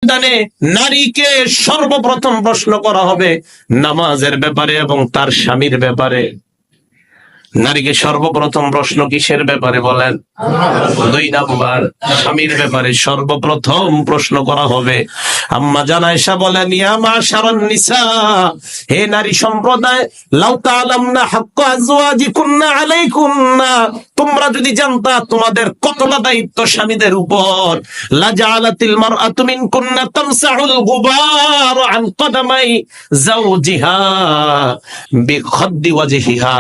ময়দানে নারীকে সর্বপ্রথম প্রশ্ন করা হবে নামাজের ব্যাপারে এবং তার স্বামীর ব্যাপারে। নারীকে সর্বপ্রথম প্রশ্ন কিসের ব্যাপারে বলেন? 2 নাম্বার, স্বামীর ব্যাপারে সর্বপ্রথম প্রশ্ন করা হবে। আম্মা জান আয়েশা বলেন, ইয়া মাশারান নিসা, হে নারী সম্প্রদায়, লাউ তাআলামনা হাক্কা আজওয়াজিকুন্না আলাইকুন্না, তোমরা যদি জানতা তোমাদের কতটা দায়িত্ব স্বামীদের উপর, লা জাআলাতিল মারআতু মিনকুন্না তামসাহুল গুবার আন কদামাই যাওজিহা বিখাদ্দি ওয়াজহিহা,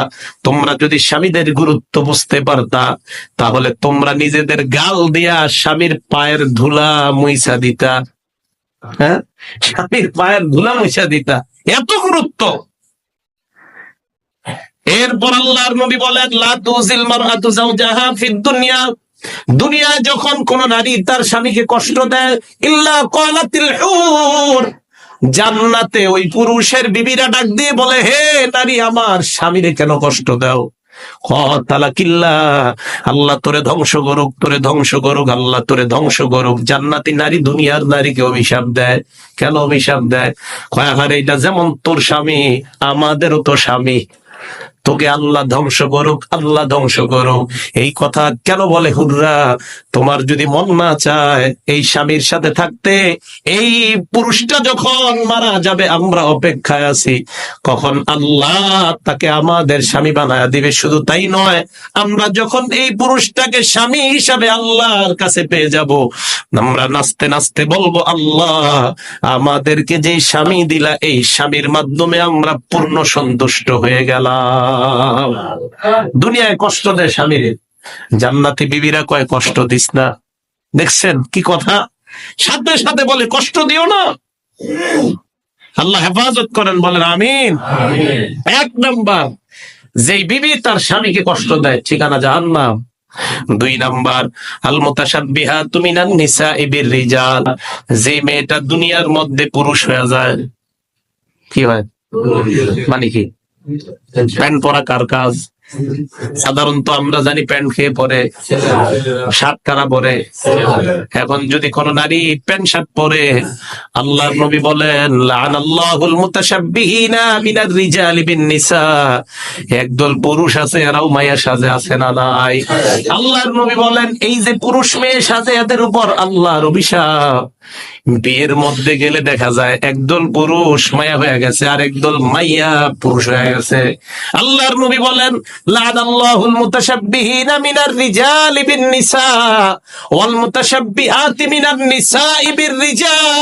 তোমরা যদি স্বামীদের গুরুত্ব বুঝতে পারতা তাহলে তোমরা নিজেদের গাল দিয়া স্বামীর পায়ের ধুলা মুইছা দিতা। হ্যাঁ, স্বামীর পায়ের ধুলা মুইছা দিতা, এত গুরুত্ব। এরপর আল্লাহর নবী বলেন, লা তুজিল মারআতু যাওজাহা ফিদ দুনিয়া, দুনিয়ায় যখন কোন নারী তার স্বামীকে কষ্ট দেয়, ইল্লা ক্বালাতিল হুর, জান্নাতে ওই পুরুষের বিবিরা ডাক দিয়ে বলে, হে নারী, আমার স্বামীরে কেন কষ্ট দাও? আল্লাহ তোরে ধ্বংস করুক, তোরে ধ্বংস করুক, আল্লাহ তোরে ধ্বংস করুক। জান্নাতি নারী দুনিয়ার নারীকে অভিশাপ দেয়। কেন অভিশাপ দেয়? কয়াহারে, এটা যেমন তোর স্বামী, আমাদেরও তো স্বামী, তোকে আল্লাহ ধ্বংস করুক, আল্লাহ ধ্বংস করুক। এই কথা কেন বলে হুররা? তোমার যদি মন না চায় এই স্বামীর সাথে থাকতে, এই পুরুষটা যখন মারা যাবে আমরা অপেক্ষায় আছি কখন আল্লাহ তাকে আমাদের স্বামী বানায়া দিবে। শুধু তাই নয়, আমরা যখন এই পুরুষটাকে স্বামী হিসাবে আল্লাহর কাছে পেয়ে যাব, আমরা নাচতে নাচতে বলবো, আল্লাহ আমাদেরকে যে স্বামী দিলা, এই স্বামীর মাধ্যমে আমরা পূর্ণ সন্তুষ্ট হয়ে গেলাম। দুনিয়ায় কষ্ট দেয় স্বামীর, জান্নাতি বিবিরা কয় কষ্ট দিস না। দেখছেন কি কথা? সাথে সাথে বলে কষ্ট দিও না। আল্লাহ হেফাজত করেন, বলেন আমিন। 1 নাম্বার, যেই বিবি তার স্বামীকে কষ্ট দেয় ঠিকানা জাহান্নাম। 2 নাম্বার, আল মুতাশাব্বিহাতু মিনান নিসাই বির-রিজাল, যে মেয়েটা দুনিয়ার মধ্যে পুরুষ হয়ে যায়। কি হয় মানে কি? প্যান্ট পরা কার কাজ? সাধারণত আমরা জানি প্যান্ট খেয়ে পরে, শার্ট কারা পরে। এখন যদি কোন নারী প্যান্ট শার্ট পরে, আল্লাহর নবী বলেন, লাআনাল্লাহুল মুতাশাব্বিহিনা মিনার রিজালি বিন নিসা, একদল পুরুষ আছে এরাও মায়া সাজে, আছে না নাই? আল্লাহর নবী বলেন, এই যে পুরুষ মেয়ে সাজে, এদের উপর আল্লাহর অভিশাপ। বিয়ের মধ্যে গেলে দেখা যায় একদল পুরুষ মায়া হয়ে গেছে আর একদল মাইয়া পুরুষ হয়ে গেছে। আল্লাহর নবী বলেন, লাআনাল্লাহুল মুতাশাব্বিহিনা মিনার রিজালি বিন নিসা ওয়াল মুতাশাব্বিহাতি মিনান নিসাই বির রিজাল।